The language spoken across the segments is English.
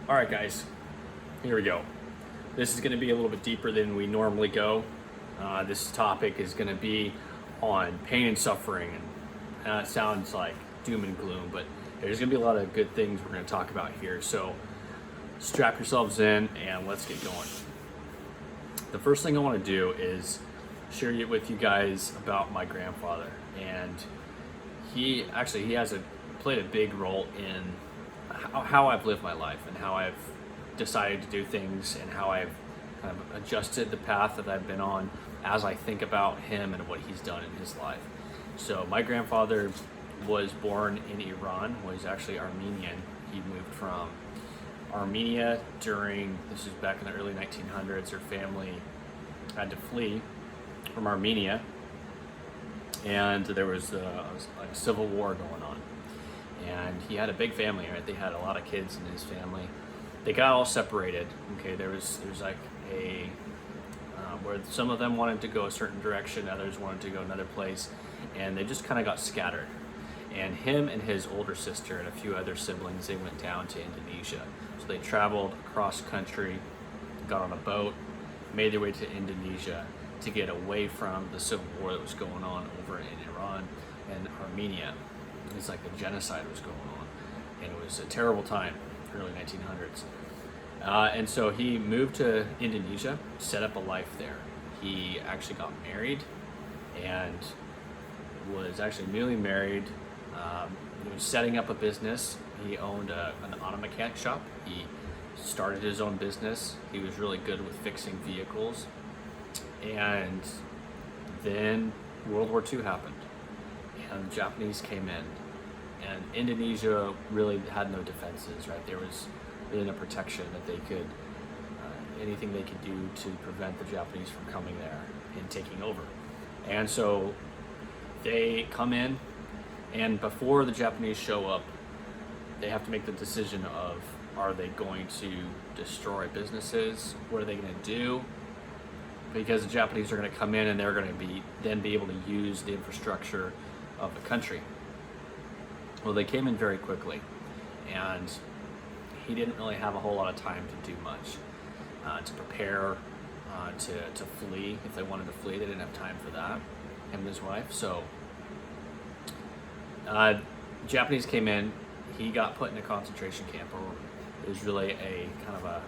All right, guys, here we go. This is going to be a little bit deeper than we normally go. This topic is going to be on pain and suffering, and it sounds like doom and gloom, but there's going to be a lot of good things we're going to talk about here. So strap yourselves in and let's get going. The first thing I want to do is share with you guys about my grandfather, and he played a big role in how I've lived my life and how I've decided to do things and how I've kind of adjusted the path that I've been on as I think about him and what he's done in his life. So my grandfather was born in Iran, was actually Armenian. He moved from Armenia this was back in the early 1900s. Her family had to flee from Armenia, and there was a civil war going on. And he had a big family, right? They had a lot of kids in his family. They got all separated. Okay, there was like where some of them wanted to go a certain direction, others wanted to go another place, and they just kind of got scattered. And him and his older sister and a few other siblings, they went down to Indonesia. So they traveled across country, got on a boat, made their way to Indonesia to get away from the civil war that was going on over in Iran and Armenia. It's like the genocide was going on, and it was a terrible time, early 1900s. And so he moved to Indonesia, set up a life there. He actually got married and was actually newly married. He was setting up a business. He owned an auto mechanic shop. He started his own business. He was really good with fixing vehicles. And then World War II happened, and the Japanese came in, and Indonesia really had no defenses, right? There was really no protection that they could, anything they could do to prevent the Japanese from coming there and taking over. And so they come in, and before the Japanese show up, they have to make the decision of, are they going to destroy businesses? What are they going to do? Because the Japanese are going to come in and they're going to be able to use the infrastructure of the country. Well, they came in very quickly, and he didn't really have a whole lot of time to do much, to prepare, to flee. If they wanted to flee, they didn't have time for that, him and his wife. So Japanese came in, he got put in a concentration camp, or it was really a kind of a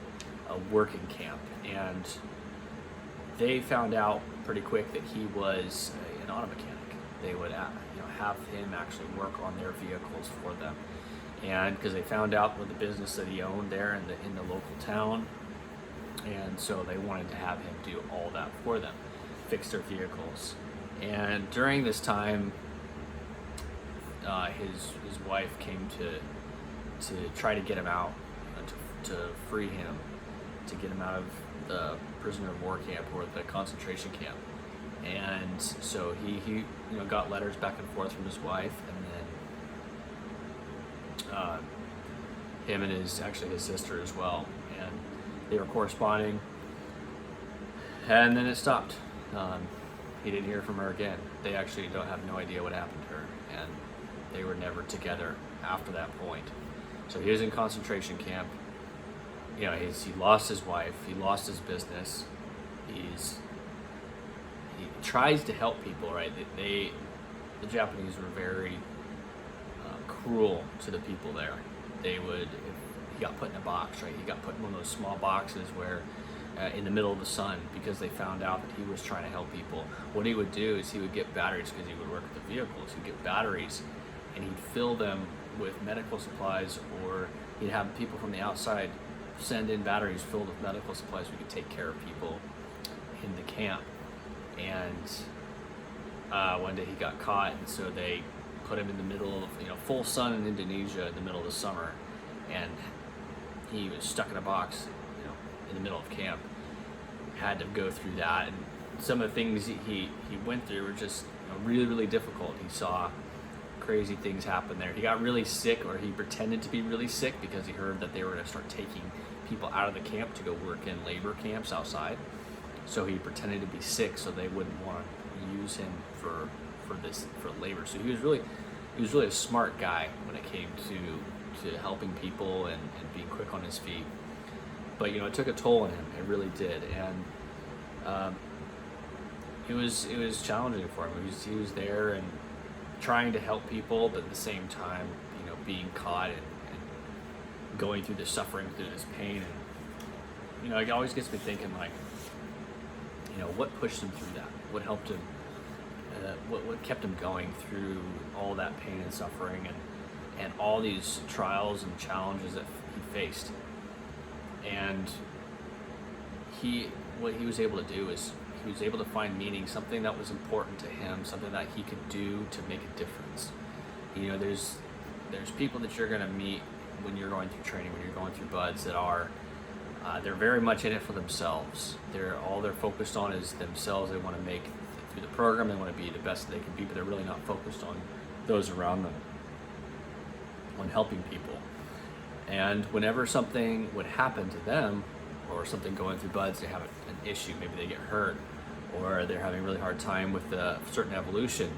working camp, and they found out pretty quick that he was an auto mechanic. They would have him actually work on their vehicles for them, and because they found out with the business that he owned there in the local town, and so they wanted to have him do all that for them, fix their vehicles. And during this time, his wife came to try to get him out, to free him, to get him out of the prisoner of war camp or the concentration camp. And so he got letters back and forth from his wife, and then him and his sister as well, and they were corresponding, and then it stopped. He didn't hear from her again. They actually have no idea what happened to her, and they were never together after that point. So he was in concentration camp. He lost his wife, he lost his business. He tries to help people, right? The Japanese were very cruel to the people there. He got put in a box, right? He got put in one of those small boxes where in the middle of the sun, because they found out that he was trying to help people. What he would do is he would get batteries, because he would work with the vehicles. He'd get batteries and he'd fill them with medical supplies, or he'd have people from the outside send in batteries filled with medical supplies so we could take care of people in the camp. And one day he got caught, and so they put him in the middle of full sun in Indonesia in the middle of the summer, and he was stuck in a box in the middle of camp. Had to go through that, and some of the things he went through were just really, really difficult. He saw crazy things happen there. He got really sick, or he pretended to be really sick, because he heard that they were going to start taking people out of the camp to go work in labor camps outside. So he pretended to be sick so they wouldn't want to use him for labor. So he was really a smart guy when it came to to helping people and being quick on his feet. But it took a toll on him. It really did, and it was challenging for him. He was there and trying to help people, but at the same time, being caught and going through the suffering, through this pain, and it always gets me thinking, like, what pushed him through that? What helped him? What kept him going through all that pain and suffering and all these trials and challenges that he faced? And what he was able to do is he was able to find meaning, something that was important to him, something that he could do to make a difference. There's people that you're going to meet when you're going through training, when you're going through buds, that are they're very much in it for themselves. All they're focused on is themselves. They want to make through the program. They want to be the best that they can be, but they're really not focused on those around them, on helping people. And whenever something would happen to them, or something going through buds, they have an issue, maybe they get hurt, or they're having a really hard time with a certain evolution,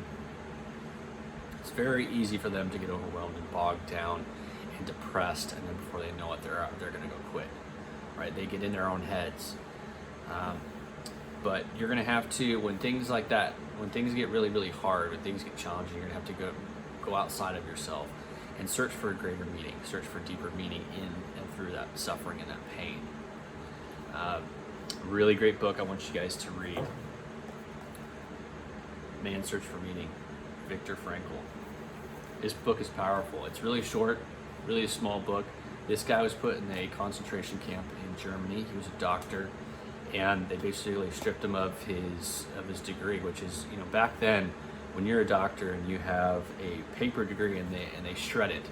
it's very easy for them to get overwhelmed and bogged down and depressed, and then before they know it, they're going to go quit, right? They get in their own heads. But you're going to have to, when things like that, when things get really, really hard, when things get challenging, you're going to have to go outside of yourself and search for a greater meaning, search for deeper meaning in and through that suffering and that pain. Really great book I want you guys to read. Man's Search for Meaning, Viktor Frankl. This book is powerful. It's really short, really a small book. This guy was put in a concentration camp in Germany. He was a doctor, and they basically stripped him of his degree, which is, back then, when you're a doctor and you have a paper degree and they shred it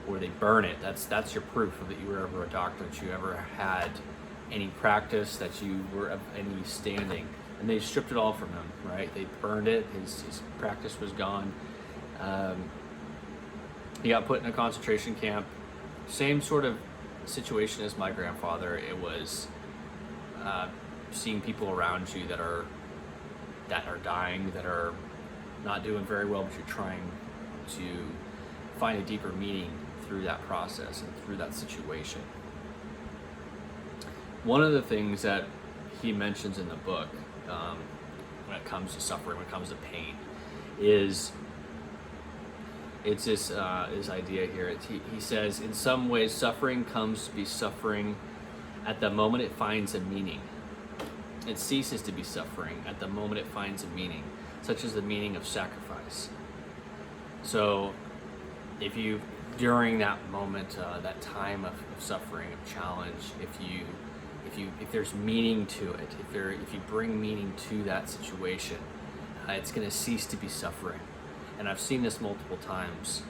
or they burn it, that's your proof that you were ever a doctor, that you ever had any practice, that you were of any standing. And they stripped it all from him, right? They burned it. His practice was gone. He got put in a concentration camp. Same sort of situation as my grandfather. It was seeing people around you that are dying, that are not doing very well, but you're trying to find a deeper meaning through that process and through that situation. One of the things that he mentions in the book, when it comes to suffering, when it comes to pain, is it's this idea here. He says, in some ways, suffering comes to be suffering at the moment it finds a meaning. It ceases to be suffering at the moment it finds a meaning, such as the meaning of sacrifice. So if you, during that moment, that time of suffering, of challenge, if there's meaning to it, if you bring meaning to that situation, it's going to cease to be suffering. And I've seen this multiple times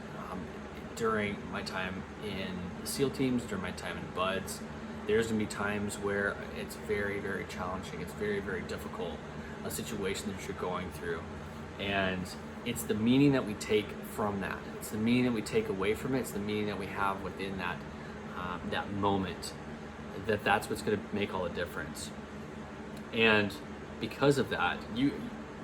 during my time in the SEAL teams, during my time in buds. There's going to be times where it's very, very challenging. It's very, very difficult, a situation that you're going through. And it's the meaning that we take from that. It's the meaning that we take away from it. It's the meaning that we have within that moment. That's what's going to make all the difference. And because of that,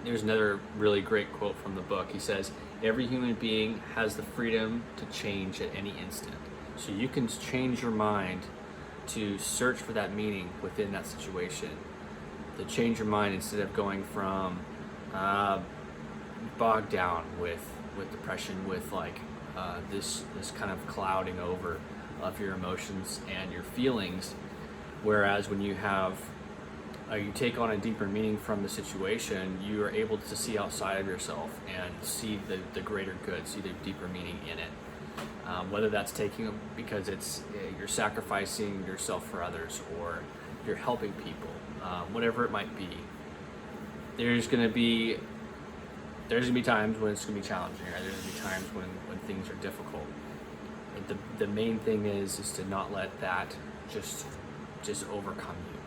there's another really great quote from the book. He says, every human being has the freedom to change at any instant. So you can change your mind to search for that meaning within that situation, to change your mind instead of going from bogged down with depression, with this kind of clouding over of your emotions and your feelings. Whereas when you have you take on a deeper meaning from the situation, you are able to see outside of yourself and see the greater good, see the deeper meaning in it. Whether that's taking because you're sacrificing yourself for others, or you're helping people, whatever it might be. There's gonna be times when it's gonna be challenging, right? There's gonna be times when things are difficult. And the main thing is to not let that just overcome you.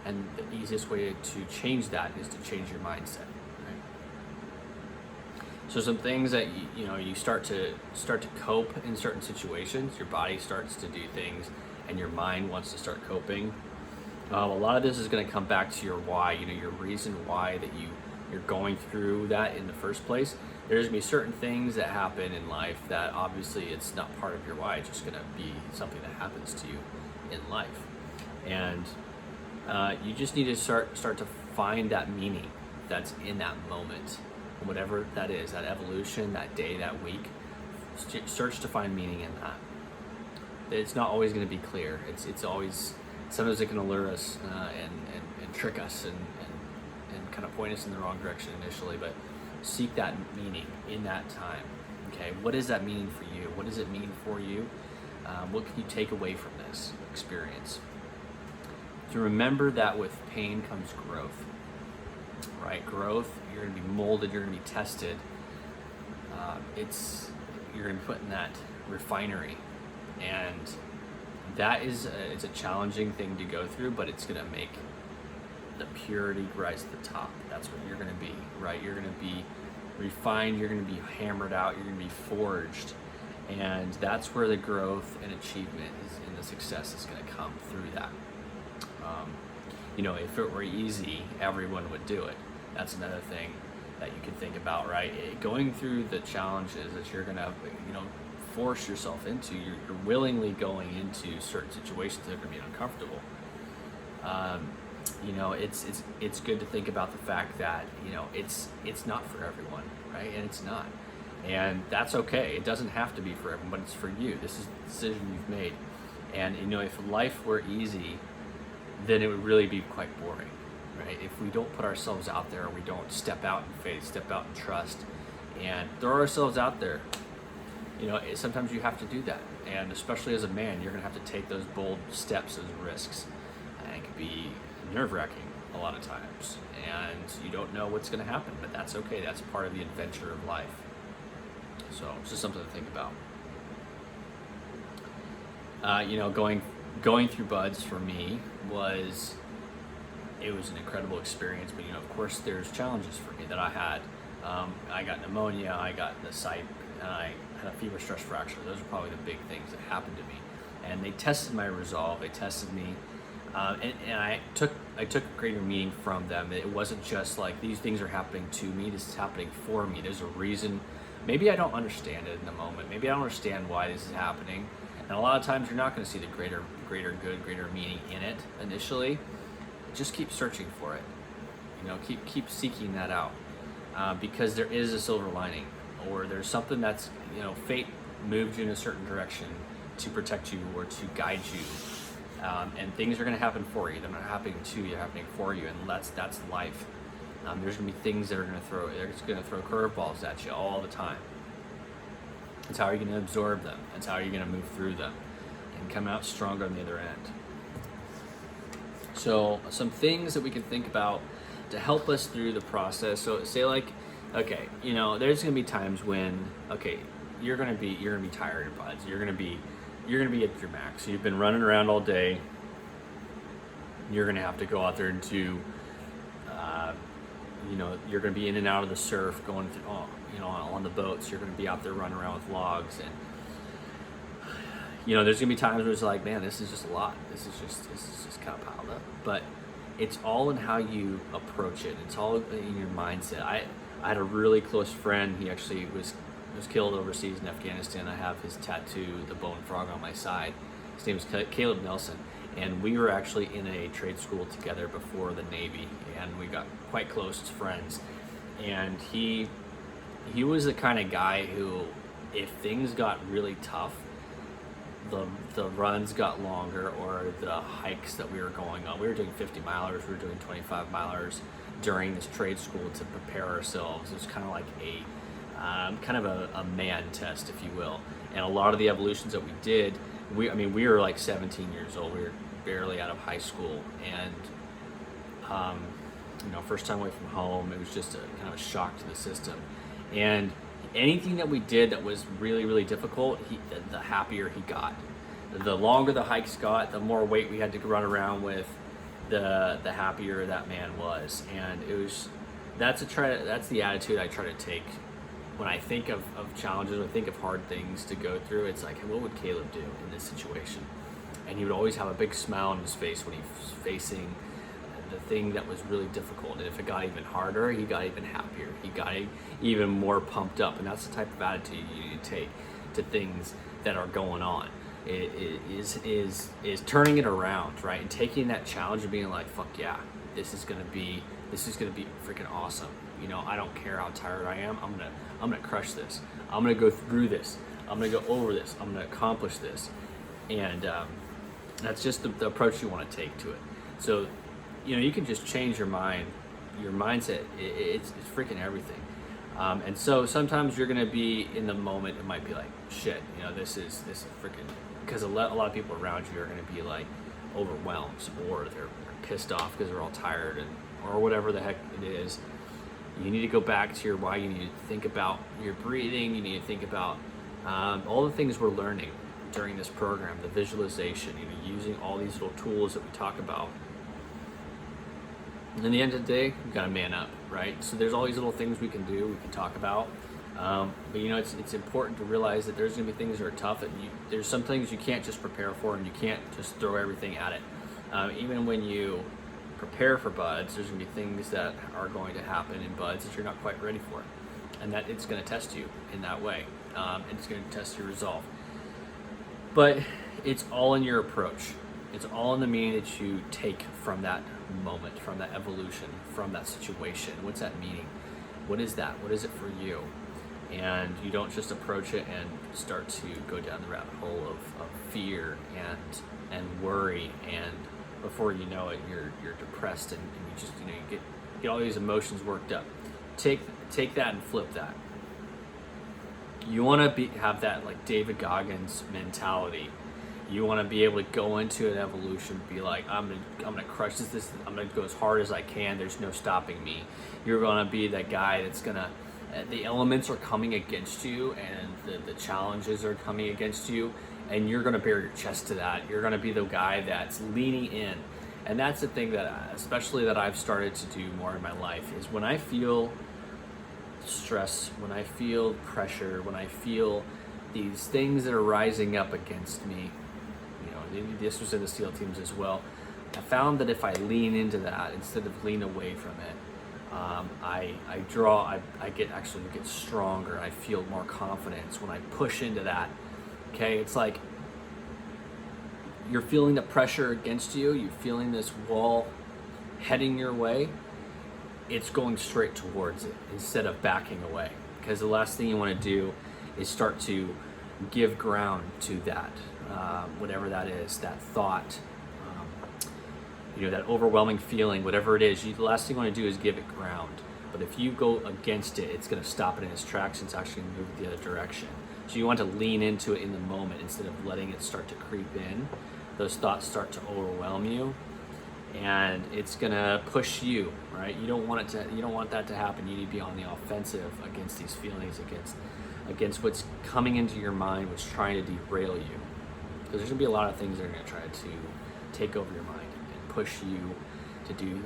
And the easiest way to change that is to change your mindset, right? So some things that you start to cope in certain situations. Your body starts to do things, and your mind wants to start coping. A lot of this is going to come back to your why. Your reason why that you're going through that in the first place. there's gonna be certain things that happen in life that obviously it's not part of your why. It's just gonna be something that happens to you in life, and you just need to start to find that meaning that's in that moment, whatever that is, that evolution, that day, that week. Search to find meaning in that. It's not always going to be clear. It's always, sometimes it can allure us and trick us and kind of point us in the wrong direction initially, but seek that meaning in that time. Okay, what is that meaning for you? What does it mean for you? What can you take away from this experience? To remember that with pain comes growth, right? Growth, you're going to be molded, you're going to be tested. You're going to be put in that refinery, and that is it's a challenging thing to go through, but it's going to make the purity rise to the top. That's what you're going to be, right? You're going to be refined, you're going to be hammered out, you're going to be forged, and that's where the growth and achievement and the success is going to come through that. If it were easy, everyone would do it. That's another thing that you can think about, right? Going through the challenges that you're going to, force yourself into, you're willingly going into certain situations that are going to be uncomfortable. It's good to think about the fact that, it's not for everyone, right? And it's not. And that's okay. It doesn't have to be for everyone, but it's for you. This is the decision you've made. And, if life were easy, then it would really be quite boring, right? If we don't put ourselves out there, we don't step out in faith, step out in trust, and throw ourselels out there, sometimes you have to do that. And especially as a man, you're gonna have to take those bold steps, those risks. And it can be nerve-wracking a lot of times, and you don't know what's gonna happen, but that's okay. That's part of the adventure of life. So it's just something to think about. Going through buds for me was an incredible experience, but of course there's challenges for me that I had. I got pneumonia, I got the site, and I had a femur stress fracture. Those are probably the big things that happened to me, and they tested my resolve. They tested me, and I took greater meaning from them. It wasn't just like these things are happening to me. This is happening for me. There's a reason. Maybe I don't understand it in the moment. Maybe I don't understand why this is happening. And a lot of times you're not going to see the greater good, greater meaning in it initially. Just keep searching for it. Keep seeking that out, because there is a silver lining, or there's something that's, fate moved you in a certain direction to protect you or to guide you, and things are going to happen for you. They're not happening to you; they're happening for you, and that's life. There's going to be things that are going to throw curveballs at you all the time. It's how are you going to absorb them? It's how are you going to move through them and come out stronger on the other end. So some things that we can think about to help us through the process. So say okay, there's going to be times when, okay, you're going to be tired of buds. You're going to be at your max. You've been running around all day. You're going to have to go out there and do, you're going to be in and out of the surf, going through, on the boats. You're going to be out there running around with logs, and there's going to be times where it's like, man, this is just a lot. This is just kind of piled up. But it's all in how you approach it. It's all in your mindset. I had a really close friend. He actually was killed overseas in Afghanistan. I have his tattoo, the bone frog, on my side. His name is Caleb Nelson. And we were actually in a trade school together before the Navy, and we got quite close as friends. And he was the kind of guy who, if things got really tough, the runs got longer, or the hikes that we were going on. We were doing 50 milers, we were doing 25 milers during this trade school to prepare ourselves. It was kind of like a man test, if you will. And a lot of the evolutions that we did, we were like 17 years old. We were barely out of high school, and first time away from home. It was just a kind of a shock to the system. And anything that we did that was really, really difficult, the happier he got. The longer the hikes got, the more weight we had to run around with, the happier that man was. And that's the attitude I try to take when I think of challenges, when I think of hard things to go through. It's like, what would Caleb do in this situation? And he would always have a big smile on his face when he was facing the thing that was really difficult. And if it got even harder, he got even happier. He got even more pumped up. And that's the type of attitude you need to take to things that are going on. It is turning it around, right? And taking that challenge and being like, fuck yeah, this is gonna be freaking awesome. You know, I don't care how tired I am. I'm gonna crush this. I'm gonna go through this. I'm gonna go over this. I'm gonna accomplish this. And that's just the approach you want to take to it. So, you know, you can just change your mind, your mindset. It's freaking everything. And so sometimes you're gonna be in the moment. It might be like, shit, you know, this is freaking, because a lot of people around you are gonna be like overwhelmed, or they're pissed off because they're all tired, or whatever the heck it is. You need to go back to your why. You need to think about your breathing. You need to think about all the things we're learning during this program, the visualization, you know, using all these little tools that we talk about. And in the end of the day, you gotta man up, right? So there's all these little things we can do, we can talk about. But you know, it's important to realize that there's gonna be things that are tough, and there's some things you can't just prepare for, and you can't just throw everything at it. Even when you prepare for buds, there's gonna be things that are going to happen in buds that you're not quite ready for. And that it's gonna test you in that way. It's gonna test your resolve. But it's all in your approach. It's all in the meaning that you take from that moment, from that evolution, from that situation. What's that meaning? What is that? What is it for you? And you don't just approach it and start to go down the rabbit hole of fear and worry, and before you know it, you're depressed, and you just, you know, you get all these emotions worked up. Take that and flip that. You want to have that like David Goggins mentality. You want to be able to go into an evolution, be like, I'm gonna crush this. I'm gonna go as hard as I can. There's no stopping me. You're gonna be that guy that's gonna. The elements are coming against you, and the challenges are coming against you, and you're gonna bare your chest to that. You're gonna be the guy that's leaning in, and that's the thing that, especially that I've started to do more in my life, is when I feel stress, when I feel pressure, when I feel these things that are rising up against me, you know, this was in the SEAL teams as well. I found that if I lean into that instead of lean away from it, I get stronger. I feel more confidence when I push into that. Okay, it's like you're feeling the pressure against you. You're feeling this wall heading your way. It's going straight towards it instead of backing away, because the last thing you want to do is start to give ground to that, whatever that is, that thought, you know, that overwhelming feeling, whatever it is. The last thing you want to do is give it ground. But if you go against it, it's going to stop it in its tracks, and it's actually going to move the other direction. So you want to lean into it in the moment instead of letting it start to creep in. Those thoughts start to overwhelm you, and it's gonna push you, right? You don't want that to happen. You need to be on the offensive against these feelings, against what's coming into your mind, what's trying to derail you. Because there's gonna be a lot of things that are gonna try to take over your mind and push you to do,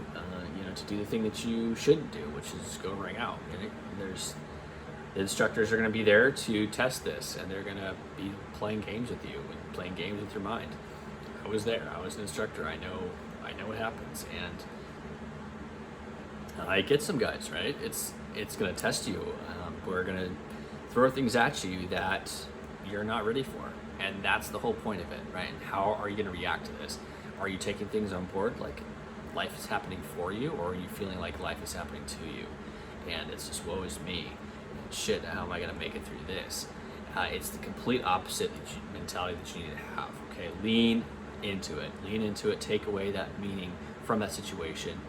to do the thing that you shouldn't do, which is go ring out. And the instructors are gonna be there to test this, and they're gonna be playing games with you and playing games with your mind. I was there. I was an instructor. I know what happens, and I get some guys, right? It's gonna test you. We're gonna throw things at you that you're not ready for, and that's the whole point of it, right? And how are you gonna react to this? Are you taking things on board like life is happening for you, or are you feeling like life is happening to you, and it's just woe is me, and shit, how am I gonna make it through this? It's the complete opposite mentality that you need to have. Okay, lean into it, take away that meaning from that situation.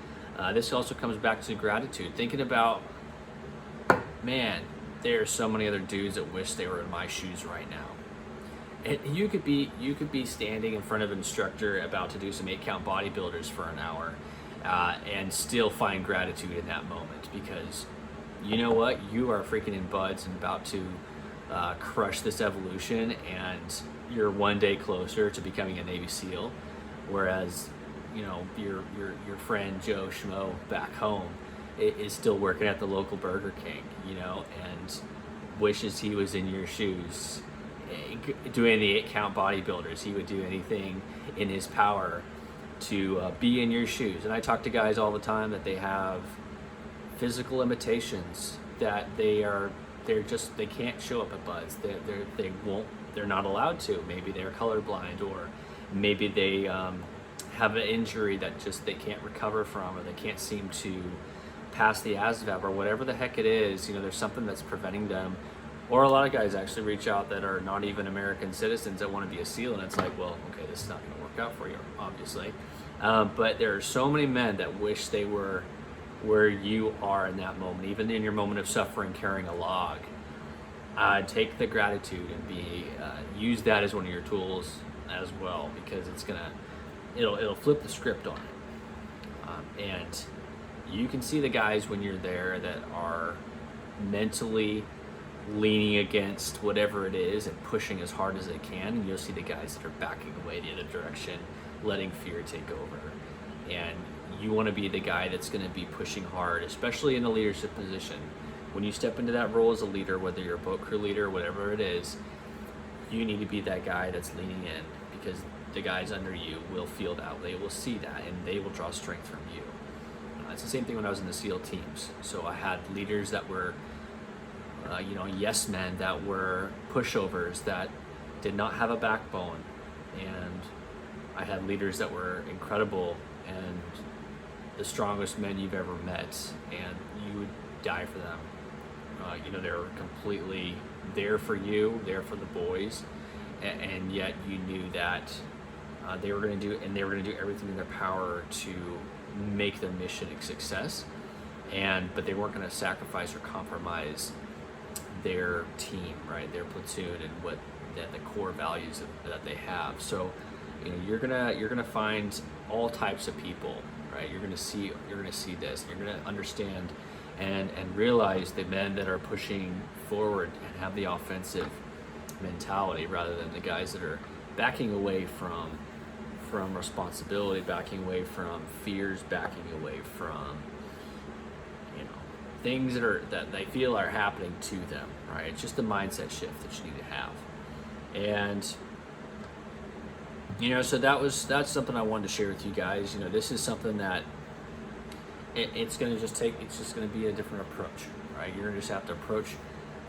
This also comes back to gratitude, thinking about, man, there are so many other dudes that wish they were in my shoes right now. And you could be standing in front of an instructor about to do some 8-count bodybuilders for an hour, and still find gratitude in that moment, because you know what, you are freaking in buds and about to crush this evolution, and you're one day closer to becoming a Navy SEAL, whereas, you know, your friend Joe Schmo back home is still working at the local Burger King, you know, and wishes he was in your shoes, doing the 8-count bodybuilders. He would do anything in his power to be in your shoes. And I talk to guys all the time that they have physical limitations, that they can't show up at buds. They're not allowed to. Maybe they're colorblind, or maybe they have an injury that just they can't recover from, or they can't seem to pass the ASVAB, or whatever the heck it is. There's something that's preventing them. Or a lot of guys actually reach out that are not even American citizens that want to be a SEAL, and it's like, well, okay, this is not going to work out for you, obviously. But there are so many men that wish they were where you are in that moment, even in your moment of suffering, carrying a log. Take the gratitude and use that as one of your tools as well, because it'll flip the script on it. And you can see the guys when you're there that are mentally leaning against whatever it is and pushing as hard as they can, and you'll see the guys that are backing away the other direction, letting fear take over. And you want to be the guy that's going to be pushing hard, especially in a leadership position. When you step into that role as a leader, whether you're a boat crew leader, whatever it is, you need to be that guy that's leaning in, because the guys under you will feel that. They will see that, and they will draw strength from you. It's the same thing when I was in the SEAL teams. So I had leaders that were yes men, that were pushovers, that did not have a backbone. And I had leaders that were incredible and the strongest men you've ever met, and you would die for them. They were completely there for you, there for the boys, and yet you knew that they were going to do everything in their power to make the mission a success, but they weren't going to sacrifice or compromise their team, right? Their platoon, and the core values that they have. So, you're gonna find all types of people, right? You're gonna see this. You're gonna understand and realize the men that are pushing forward and have the offensive mentality, rather than the guys that are backing away from responsibility, backing away from fears, backing away from things that they feel are happening to them, right? It's just a mindset shift that you need to have. And so that's something I wanted to share with you guys. This is something that it's going to be a different approach, right? You're going to just have to approach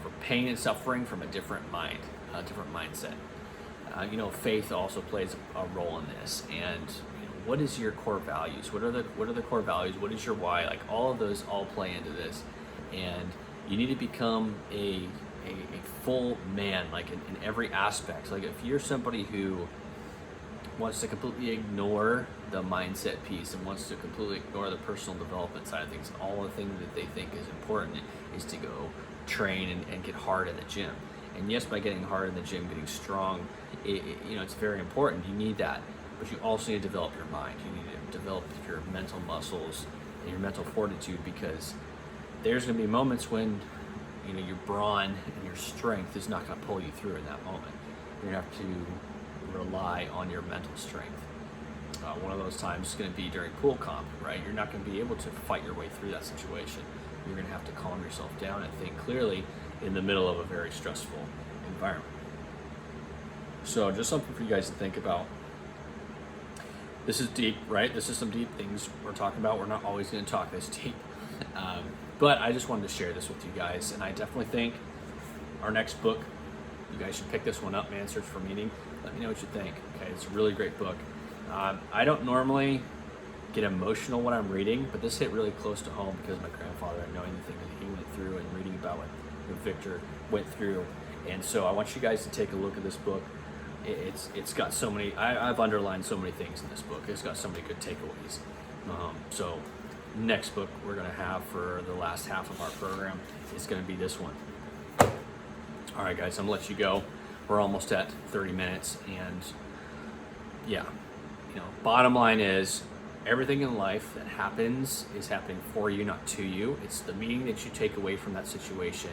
for pain and suffering from a different mindset. Faith also plays a role in this. And what is your core values? What are the core values? What is your why? Like, all of those all play into this. And you need to become a full man, like in every aspect. Like, if you're somebody who wants to completely ignore the mindset piece and wants to completely ignore the personal development side of things, all the things that they think is important is to go train and get hard in the gym. And yes, by getting hard in the gym, getting strong, it's very important. You need that. But you also need to develop your mind. You need to develop your mental muscles and your mental fortitude, because there's going to be moments when your brawn and your strength is not going to pull you through in that moment. You're going to have to rely on your mental strength. One of those times is going to be during pool comp, right? You're not going to be able to fight your way through that situation. You're going to have to calm yourself down and think clearly in the middle of a very stressful environment. So just something for you guys to think about. This is deep, right? This is some deep things we're talking about. We're not always going to talk this deep. But I just wanted to share this with you guys. And I definitely think our next book, you guys should pick this one up, Man Search for Meaning. Let me know what you think. Okay, it's a really great book. I don't normally get emotional when I'm reading, but this hit really close to home because my grandfather, I know anything that he went through, and reading about what Victor went through. And so I want you guys to take a look at this book. It's got so many, I've underlined so many things in this book. It's got so many good takeaways. So next book we're going to have for the last half of our program is going to be this one. All right, guys, I'm going to let you go. We're almost at 30 minutes. And yeah, bottom line is, everything in life that happens is happening for you, not to you. It's the meaning that you take away from that situation.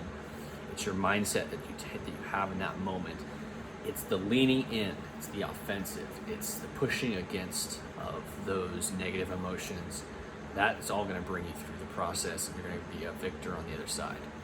It's your mindset that you have in that moment. It's the leaning in. It's the offensive. It's the pushing against of those negative emotions. That's all going to bring you through the process, and you're going to be a victor on the other side.